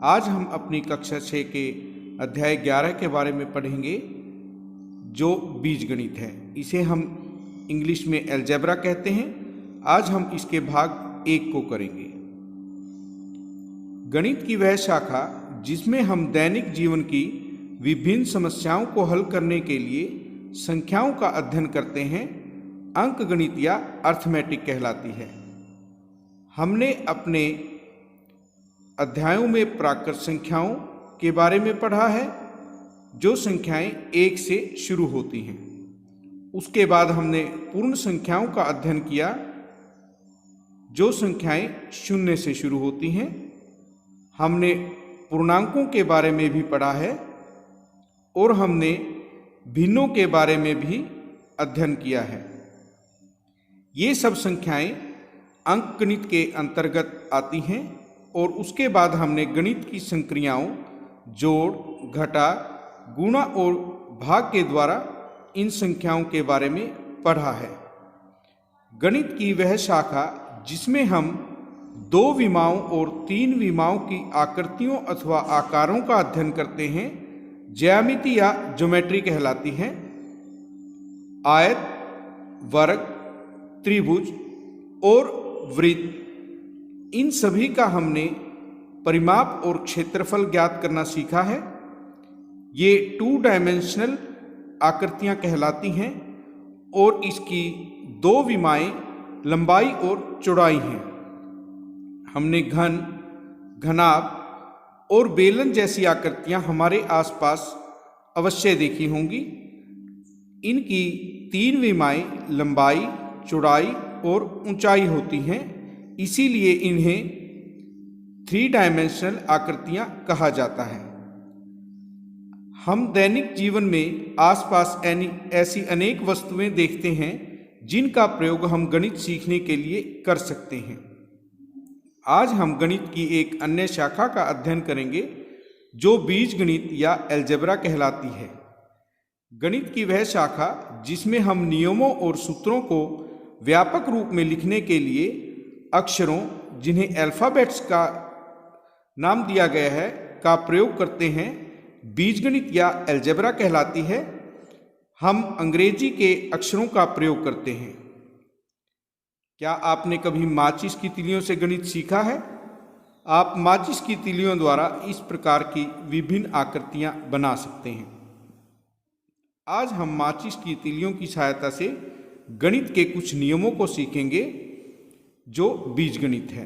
आज हम अपनी कक्षा 6 के अध्याय 11 के बारे में पढ़ेंगे जो बीजगणित है। इसे हम इंग्लिश में अलजेब्रा कहते हैं। आज हम इसके भाग 1 को करेंगे। गणित की वह शाखा जिसमें हम दैनिक जीवन की विभिन्न समस्याओं को हल करने के लिए संख्याओं का अध्ययन करते हैं, अंकगणित या अर्थमेटिक कहलाती है। हमने अपने अध्यायों में प्राकृत संख्याओं के बारे में पढ़ा है जो संख्याएं 1 से शुरू होती हैं। उसके बाद हमने पूर्ण संख्याओं का अध्ययन किया जो संख्याएं 0 से शुरू होती हैं। हमने पूर्णांकों के बारे में भी पढ़ा है और हमने भिन्नों के बारे में भी अध्ययन किया है। ये सब संख्याएं अंकगणित के अंतर्गत आती हैं और उसके बाद हमने गणित की संक्रियाओं जोड़, घटा, गुणा और भाग के द्वारा इन संख्याओं के बारे में पढ़ा है। गणित की वह शाखा जिसमें हम 2 विमाओं और 3 विमाओं की आकृतियों अथवा आकारों का अध्ययन करते हैं, ज्यामिति या ज्योमेट्री कहलाती है। आयत, वर्ग, त्रिभुज और वृत्त, इन सभी का हमने परिमाप और क्षेत्रफल ज्ञात करना सीखा है। ये 2 डायमेंशनल आकृतियां कहलाती हैं और इसकी 2 विमाएं लंबाई और चौड़ाई हैं। हमने घन, घनाभ और बेलन जैसी आकृतियां हमारे आसपास अवश्य देखी होंगी। इनकी 3 विमाएं लंबाई, चौड़ाई और ऊंचाई होती हैं, इसीलिए इन्हें 3 डायमेंशनल आकृतियां कहा जाता है। हम दैनिक जीवन में आसपास ऐसी अनेक वस्तुएं देखते हैं जिनका प्रयोग हम गणित सीखने के लिए कर सकते हैं। आज हम गणित की एक अन्य शाखा का अध्ययन करेंगे जो बीजगणित या अलजेब्रा कहलाती है। गणित की वह शाखा जिसमें हम नियमों और सूत्रों को व्यापक रूप में लिखने के लिए अक्षरों, जिन्हें अल्फ़ाबेट्स का नाम दिया गया है, का प्रयोग करते हैं, बीजगणित या अलजेब्रा कहलाती है। हम अंग्रेजी के अक्षरों का प्रयोग करते हैं। क्या आपने कभी माचिस की तीलियों से गणित सीखा है? आप माचिस की तीलियों द्वारा इस प्रकार की विभिन्न आकृतियां बना सकते हैं। आज हम माचिस की तीलियों की सहायता से गणित के कुछ नियमों को सीखेंगे जो बीजगणित है।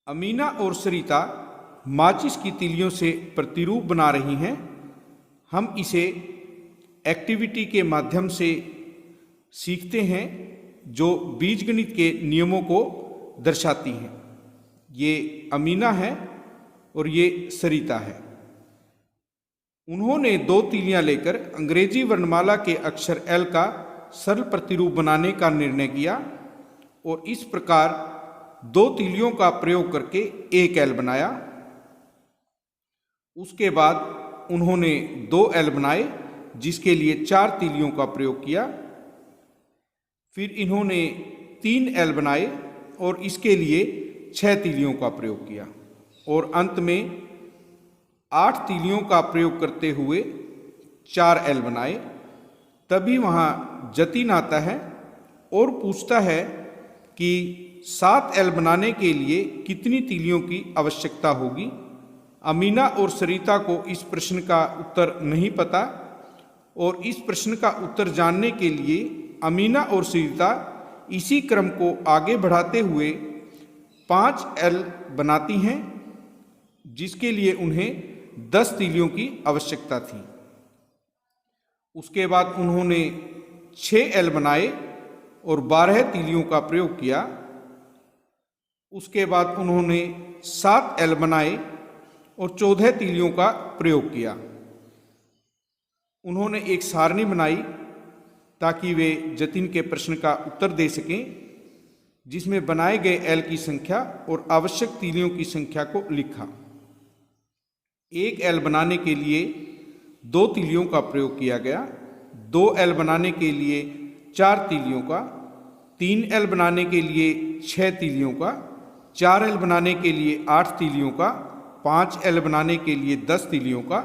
अमीना और सरिता माचिस की तीलियों से प्रतिरूप बना रही हैं। हम इसे एक्टिविटी के माध्यम से सीखते हैं जो बीजगणित के नियमों को दर्शाती हैं। ये अमीना है और ये सरिता है। उन्होंने 2 तीलियां लेकर अंग्रेजी वर्णमाला के अक्षर एल का सरल प्रतिरूप बनाने का निर्णय किया और इस प्रकार 2 तीलियों का प्रयोग करके एक एल बनाया। उसके बाद उन्होंने 2 एल बनाए जिसके लिए 4 तीलियों का प्रयोग किया। फिर इन्होंने 3 एल बनाए और इसके लिए 6 तीलियों का प्रयोग किया और अंत में 8 तीलियों का प्रयोग करते हुए 4 एल बनाए। तभी वहाँ जतिन आता है और पूछता है कि 7 एल बनाने के लिए कितनी तीलियों की आवश्यकता होगी। अमीना और सरिता को इस प्रश्न का उत्तर नहीं पता और इस प्रश्न का उत्तर जानने के लिए अमीना और सरिता इसी क्रम को आगे बढ़ाते हुए 5 एल बनाती हैं जिसके लिए उन्हें 10 तीलियों की आवश्यकता थी। उसके बाद उन्होंने 6 एल बनाए और 12 तीलियों का प्रयोग किया। उसके बाद उन्होंने 7 एल बनाए और 14 तीलियों का प्रयोग किया। उन्होंने एक सारणी बनाई ताकि वे जतिन के प्रश्न का उत्तर दे सकें जिसमें बनाए गए एल की संख्या और आवश्यक तीलियों की संख्या को लिखा। एक एल बनाने के लिए 2 तीलियों का प्रयोग किया गया, 2 एल बनाने के लिए 4 तीलियों का, 3 एल बनाने के लिए 6 तीलियों का 4L बनाने के लिए 8 तीलियों का, 5L बनाने के लिए 10 तीलियों का,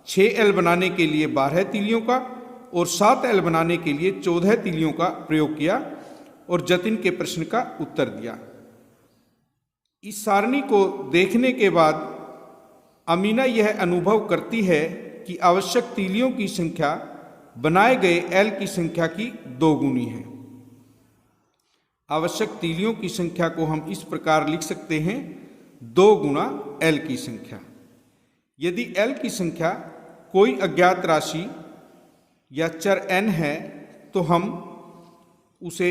6L बनाने के लिए 12 तीलियों का और 7L बनाने के लिए 14 तीलियों का प्रयोग किया और जतिन के प्रश्न का उत्तर दिया। इस सारणी को देखने के बाद अमीना यह अनुभव करती है कि आवश्यक तीलियों की संख्या बनाए गए L की संख्या की 2 गुनी है। आवश्यक तीलियों की संख्या को हम इस प्रकार लिख सकते हैं 2 गुना L की संख्या। यदि L की संख्या कोई अज्ञात राशि या चर n है तो हम उसे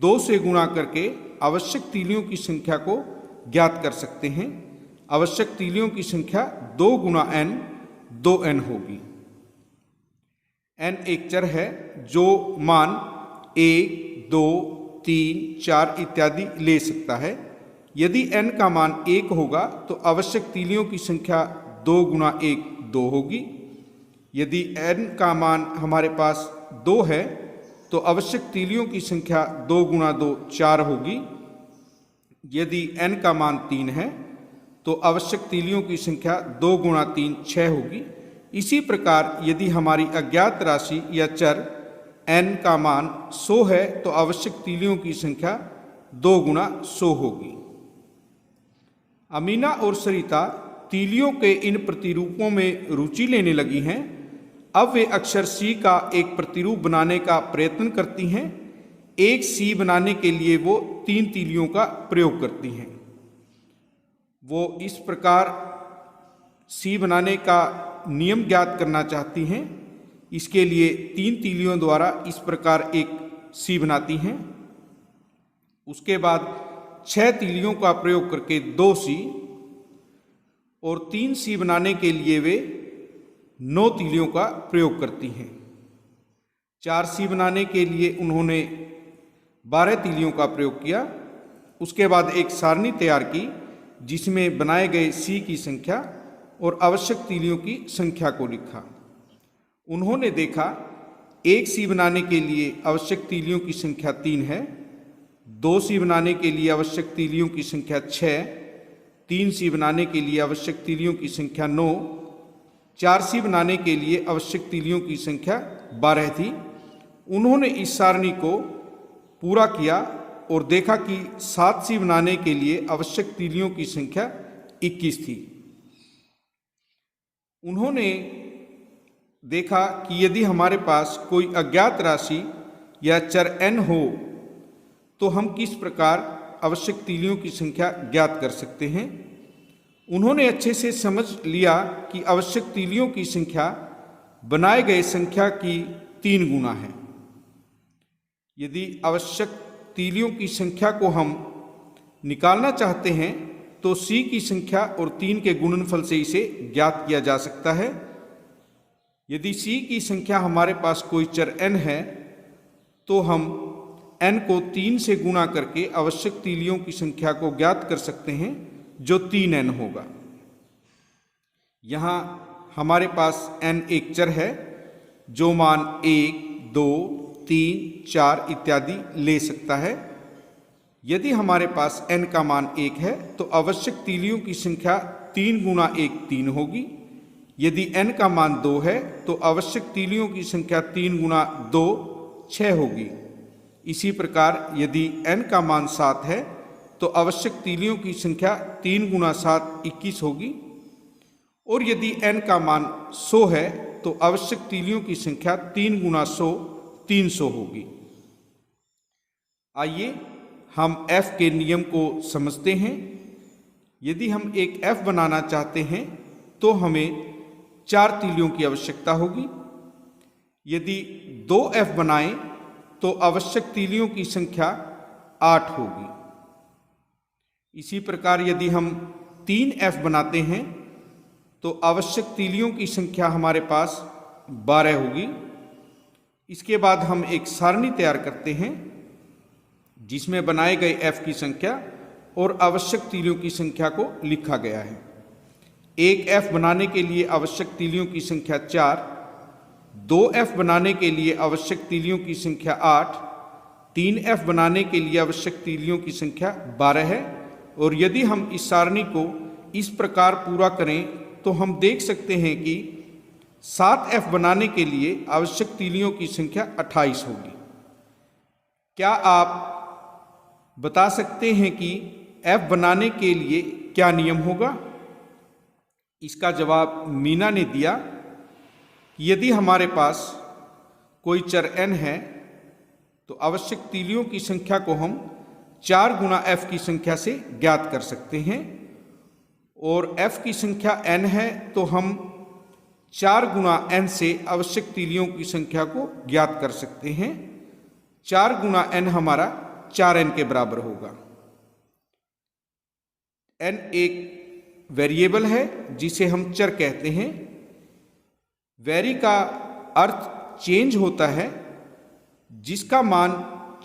2 से गुणा करके आवश्यक तीलियों की संख्या को ज्ञात कर सकते हैं। आवश्यक तीलियों की संख्या 2 गुना n 2n होगी। n एक चर है जो मान 1, 2, 3, 4 इत्यादि ले सकता है। यदि n का मान 1 होगा तो आवश्यक तीलियों की संख्या 2 गुना 1 2 होगी। यदि n का मान हमारे पास 2 है तो आवश्यक तीलियों की संख्या 2 गुना 2 4 होगी। यदि n का मान 3 है तो आवश्यक तीलियों की संख्या 2 गुना 3 6 होगी। इसी प्रकार यदि हमारी अज्ञात राशि या चर n का मान 100 है तो आवश्यक तीलियों की संख्या 2 गुना 100 होगी। अमीना और सरिता तीलियों के इन प्रतिरूपों में रुचि लेने लगी हैं। अब वे अक्षर C का एक प्रतिरूप बनाने का प्रयत्न करती हैं। एक C बनाने के लिए वो 3 तीलियों का प्रयोग करती हैं। वो इस प्रकार C बनाने का नियम ज्ञात करना चाहती हैं। इसके लिए 3 तीलियों द्वारा इस प्रकार एक C बनाती हैं। उसके बाद 6 तीलियों का प्रयोग करके 2 C और 3 C बनाने के लिए वे 9 तीलियों का प्रयोग करती हैं। 4 C बनाने के लिए उन्होंने 12 तीलियों का प्रयोग किया। उसके बाद एक सारणी तैयार की जिसमें बनाए गए C की संख्या और आवश्यक तीलियों की संख्या को लिखा। उन्होंने देखा एक C बनाने के लिए आवश्यक तीलियों की संख्या 3 है, 2 C बनाने के लिए आवश्यक तीलियों की संख्या 6, 3 C बनाने के लिए आवश्यक तीलियों की संख्या 9, 4 C बनाने के लिए आवश्यक तीलियों की संख्या 12 थी। उन्होंने इस सारणी को पूरा किया और देखा कि 7 C बनाने के लिए आवश्यक तीलियों की संख्या 21 थी। उन्होंने देखा कि यदि हमारे पास कोई अज्ञात राशि या चर n हो तो हम किस प्रकार आवश्यक तीलियों की संख्या ज्ञात कर सकते हैं। उन्होंने अच्छे से समझ लिया कि आवश्यक तीलियों की संख्या बनाए गए संख्या की 3 गुना है। यदि आवश्यक तीलियों की संख्या को हम निकालना चाहते हैं तो C की संख्या और 3 के गुणनफल से इसे ज्ञात किया जा सकता है। यदि C की संख्या हमारे पास कोई चर n है तो हम n को 3 से गुणा करके आवश्यक तीलियों की संख्या को ज्ञात कर सकते हैं जो 3n होगा। यहाँ हमारे पास n एक चर है जो मान 1, 2, 3, 4 इत्यादि ले सकता है। यदि हमारे पास n का मान 1 है तो आवश्यक तीलियों की संख्या 3 गुना 1 3 होगी। यदि n का मान 2 है तो आवश्यक तीलियों की संख्या 3 गुना 2 6 होगी। इसी प्रकार यदि n का मान 7 है तो आवश्यक तीलियों की संख्या 3 गुना 7 21 होगी। और यदि n का मान 100 है तो आवश्यक तीलियों की संख्या 3 गुना 100 300 होगी। आइए हम f के नियम को समझते हैं। यदि हम एक f बनाना चाहते हैं तो हमें 4 तीलियों की आवश्यकता होगी। यदि 2 f बनाएं तो आवश्यक तीलियों की संख्या 8 होगी। इसी प्रकार यदि हम 3 f बनाते हैं तो आवश्यक तीलियों की संख्या हमारे पास 12 होगी। इसके बाद हम एक सारणी तैयार करते हैं जिसमें बनाए गए f की संख्या और आवश्यक तीलियों की संख्या को लिखा गया है। एक f बनाने के लिए आवश्यक तीलियों की संख्या 4, 2 f बनाने के लिए आवश्यक तीलियों की संख्या 8, 3 f बनाने के लिए आवश्यक तीलियों की संख्या 12 है और यदि हम इस सारणी को इस प्रकार पूरा करें तो हम देख सकते हैं कि 7f बनाने के लिए आवश्यक तीलियों की संख्या 28 होगी। क्या आप बता सकते हैं कि f बनाने के लिए क्या नियम होगा? इसका जवाब मीना ने दिया कि यदि हमारे पास कोई चर n है तो आवश्यक तीलियों की संख्या को हम 4 गुना f की संख्या से ज्ञात कर सकते हैं, और f की संख्या n है तो हम 4 गुना n से आवश्यक तीलियों की संख्या को ज्ञात कर सकते हैं। 4 गुना n हमारा 4n के बराबर होगा। n एक वेरिएबल है जिसे हम चर कहते हैं। वेरी का अर्थ चेंज होता है, जिसका मान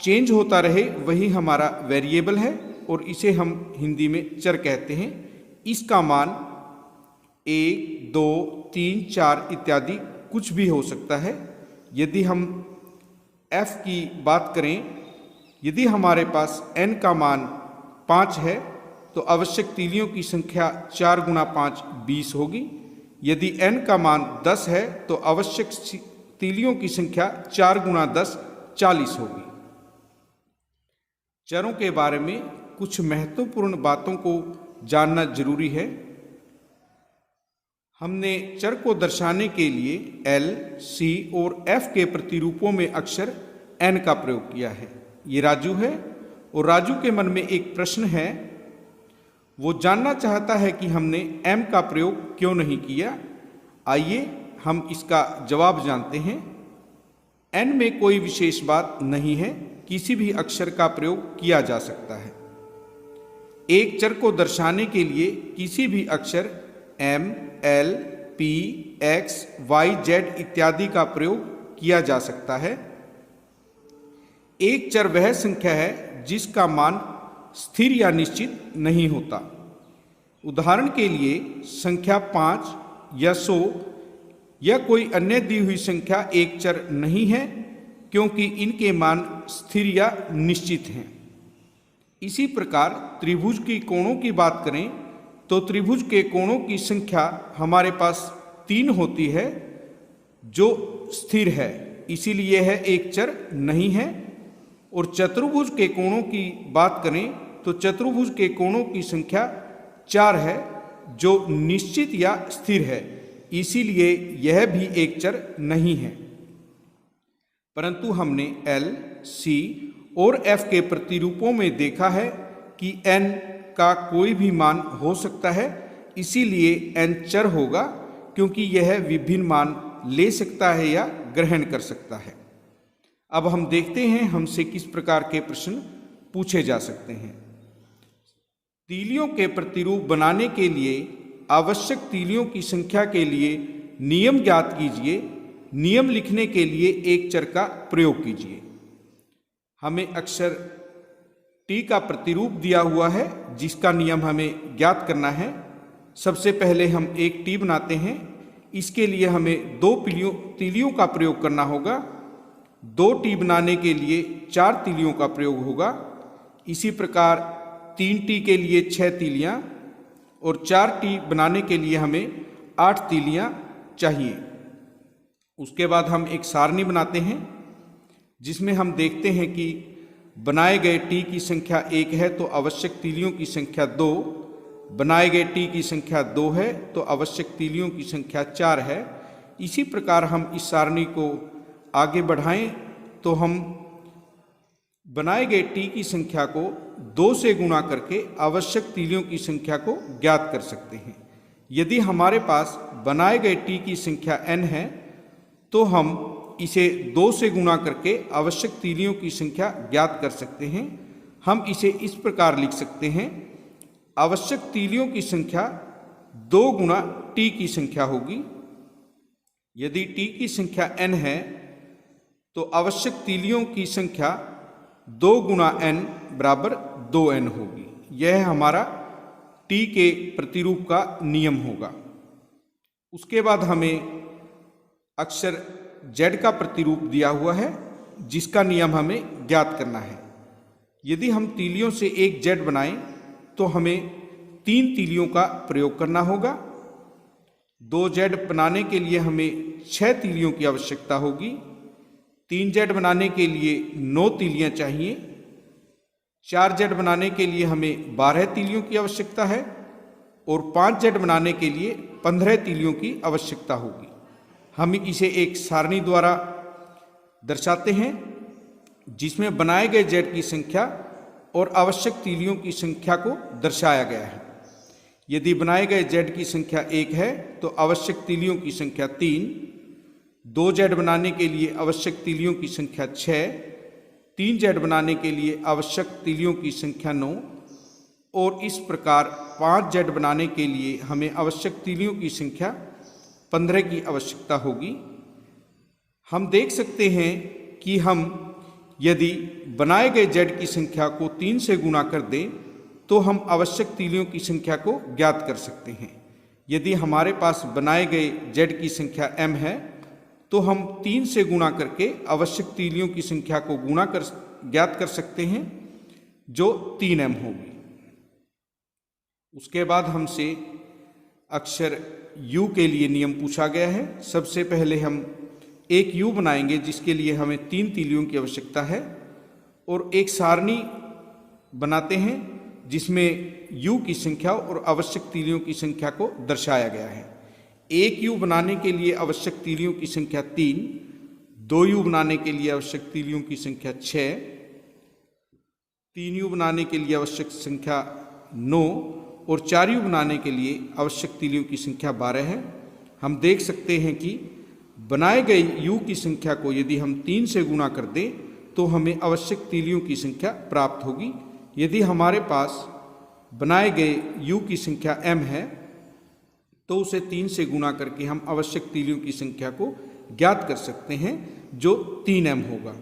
चेंज होता रहे वही हमारा वेरिएबल है, और इसे हम हिंदी में चर कहते हैं। इसका मान 1, 2, 3, 4 इत्यादि कुछ भी हो सकता है। यदि हम f की बात करें, यदि हमारे पास n का मान 5 है तो आवश्यक तीलियों की संख्या 4 गुना 5 20 होगी। यदि n का मान 10 है तो आवश्यक तीलियों की संख्या 4 गुना 10 40 होगी। चरों के बारे में कुछ महत्वपूर्ण बातों को जानना जरूरी है। हमने चर को दर्शाने के लिए L, C और F के प्रतिरूपों में अक्षर N का प्रयोग किया है। ये राजू है, और राजू के मन में एक प्रश्न है। वो जानना चाहता है कि हमने M का प्रयोग क्यों नहीं किया। आइए हम इसका जवाब जानते हैं। N में कोई विशेष बात नहीं है, किसी भी अक्षर का प्रयोग किया जा सकता है। एक चर को दर्शाने के लिए किसी भी अक्षर M, L, P, X, Y, Z इत्यादि का प्रयोग किया जा सकता है। एक चर वह संख्या है जिसका मान स्थिर या निश्चित नहीं होता। उदाहरण के लिए संख्या 5 या 100 या कोई अन्य दी हुई संख्या एक चर नहीं है, क्योंकि इनके मान स्थिर या निश्चित हैं। इसी प्रकार त्रिभुज की कोणों की बात करें तो त्रिभुज के कोणों की संख्या हमारे पास 3 होती है जो स्थिर है, इसीलिए यह एक चर नहीं है। और चतुर्भुज के कोणों की बात करें तो चतुर्भुज के कोणों की संख्या 4 है जो निश्चित या स्थिर है, इसीलिए यह भी एक चर नहीं है। परंतु हमने L, C और F के प्रतिरूपों में देखा है कि n का कोई भी मान हो सकता है, इसीलिए n चर होगा, क्योंकि यह विभिन्न मान ले सकता है या ग्रहण कर सकता है। अब हम देखते हैं हमसे किस प्रकार के प्रश्न पूछे जा सकते हैं। तीलियों के प्रतिरूप बनाने के लिए आवश्यक तीलियों की संख्या के लिए नियम ज्ञात कीजिए। नियम लिखने के लिए एक चर का प्रयोग कीजिए। हमें अक्षर T का प्रतिरूप दिया हुआ है जिसका नियम हमें ज्ञात करना है। सबसे पहले हम एक T बनाते हैं। इसके लिए हमें 2 तीलियों का प्रयोग करना होगा। 2 T बनाने के लिए 4 तीलियों का प्रयोग होगा। इसी प्रकार 3T के लिए 6 तीलियाँ और 4T बनाने के लिए हमें 8 तीलियाँ चाहिए। उसके बाद हम एक सारणी बनाते हैं जिसमें हम देखते हैं कि बनाए गए T की संख्या 1 है तो आवश्यक तीलियों की संख्या 2, बनाए गए T की संख्या 2 है तो आवश्यक तीलियों की संख्या 4 है। इसी प्रकार हम इस सारणी को आगे बढ़ाएं तो हम बनाए गए T की संख्या को 2 से गुणा करके आवश्यक तीलियों की संख्या को ज्ञात कर सकते हैं। यदि हमारे पास बनाए गए T की संख्या n है तो हम इसे 2 से गुणा करके आवश्यक तीलियों की संख्या ज्ञात कर सकते हैं। हम इसे इस प्रकार लिख सकते हैं, आवश्यक तीलियों की संख्या 2 गुना T की संख्या होगी। यदि T की संख्या n है तो आवश्यक तीलियों की संख्या 2 गुना n बराबर 2n होगी। यह हमारा T के प्रतिरूप का नियम होगा। उसके बाद हमें अक्षर Z का प्रतिरूप दिया हुआ है जिसका नियम हमें ज्ञात करना है। यदि हम तीलियों से एक Z बनाएं तो हमें 3 तीलियों का प्रयोग करना होगा। 2z बनाने के लिए हमें 6 तीलियों की आवश्यकता होगी। 3z बनाने के लिए 9 तीलियां चाहिए। 4z बनाने के लिए हमें 12 तीलियों की आवश्यकता है और 5z बनाने के लिए 15 तीलियों की आवश्यकता होगी। हम इसे एक सारणी द्वारा दर्शाते हैं जिसमें बनाए गए z की संख्या और आवश्यक तीलियों की संख्या को दर्शाया गया है। यदि बनाए गए z की संख्या 1 है तो आवश्यक तीलियों की संख्या 3, 2z बनाने के लिए आवश्यक तीलियों की संख्या 6, 3z बनाने के लिए आवश्यक तीलियों की संख्या 9 और इस प्रकार 5z बनाने के लिए हमें आवश्यक तीलियों की संख्या 15 की आवश्यकता होगी। हम देख सकते हैं कि हम यदि बनाए गए z की संख्या को 3 से गुणा कर दें तो हम आवश्यक तीलियों की संख्या को ज्ञात कर सकते हैं। यदि हमारे पास बनाए गए z की संख्या m है तो हम 3 से गुणा करके आवश्यक तीलियों की संख्या को ज्ञात कर सकते हैं जो 3m होगी। उसके बाद हमसे अक्षर u के लिए नियम पूछा गया है। सबसे पहले हम एक u बनाएंगे जिसके लिए हमें 3 तीलियों की आवश्यकता है और एक सारणी बनाते हैं जिसमें u की संख्या और आवश्यक तीलियों की संख्या को दर्शाया गया है। एक u बनाने के लिए आवश्यक तीलियों की संख्या 3, 2u बनाने के लिए आवश्यक तीलियों की संख्या 6, 3u बनाने के लिए आवश्यक संख्या 9 और 4u बनाने के लिए आवश्यक तीलियों की संख्या 12 है। हम देख सकते हैं कि बनाए गए u की संख्या को यदि हम 3 से गुणा कर दें तो हमें आवश्यक तीलियों की संख्या प्राप्त होगी। यदि हमारे पास बनाए गए u की संख्या m है तो उसे 3 से गुणा करके हम आवश्यक तीलियों की संख्या को ज्ञात कर सकते हैं जो 3m होगा।